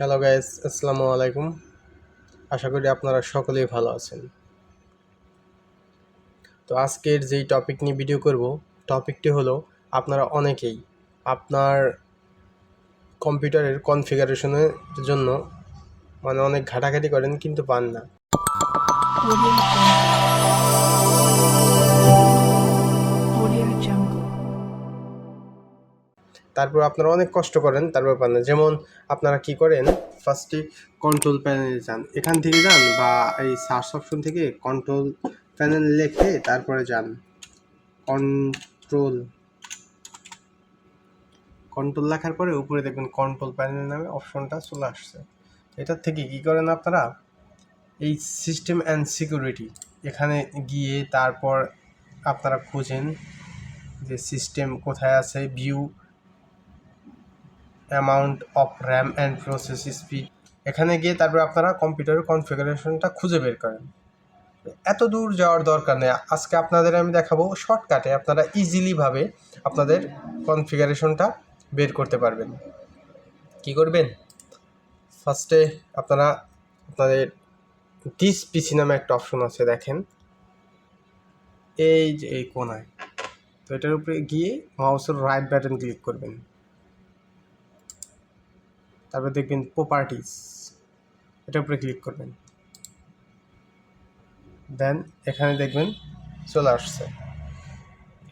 Hello guys, আসসালামু আলাইকুম। আশা করি আপনারা সকলেই ভালো আছেন। তো আজকের যেই টপিক নিয়ে ভিডিও করব, টপিকটি হলো আপনারা অনেকেই আপনার কম্পিউটারের কনফিগারেশনের জন্য অনেক ঘাটাঘাটি করেন কিন্তু পান না। তারপর আপনারা অনেক কষ্ট করেন, তারপর পান না। যেমন আপনারা কি করেন, ফার্স্টে কন্ট্রোল প্যানেলে যান, এখান থেকে যান বা এই সার্চ অপশন থেকে কন্ট্রোল প্যানেল লিখে তারপরে যান কন্ট্রোল লেখার পরে উপরে দেখবেন কন্ট্রোল প্যানেল নামে অপশনটা চলে আসছে। এটার থেকে কি করেন আপনারা, এই সিস্টেম অ্যান্ড সিকিউরিটি এখানে গিয়ে তারপর আপনারা খোঁজেন যে সিস্টেম কোথায় আছে, view amount of RAM and process speed, এখানে গিয়ে তারপর আপনারা কম্পিউটারের কনফিগারেশনটা খুঁজে বের করেন। এত দূর যাওয়ার দরকার নেই, আজকে আপনাদের আমি দেখাবো শর্টকাটে আপনারা ইজিলিভাবে আপনাদের কনফিগারেশনটা বের করতে পারবেন। কি করবেন, ফার্স্টে আপনারা আপনাদের দিস পিসি নামে একটা অপশন আছে, দেখেন এই যে এই কোনায়, তো এটার উপরে গিয়ে মাউসের রাইট বাটন ক্লিক করবেন, তারপর দেখবেন প্রপার্টিস, এটার উপরে ক্লিক করবেন, দেন এখানে দেখবেন চলে আসছে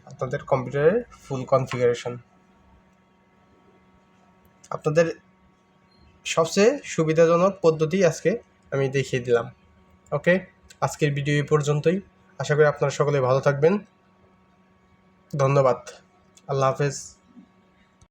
আপনাদের কম্পিউটারের ফুল কনফিগারেশন। আপনাদের সবচেয়ে সুবিধাজনক পদ্ধতি আজকে আমি দেখিয়ে দিলাম। ওকে, আজকের ভিডিও এই পর্যন্তই। আশা করি আপনারা সকলে ভালো থাকবেন। ধন্যবাদ। আল্লাহ হাফেজ।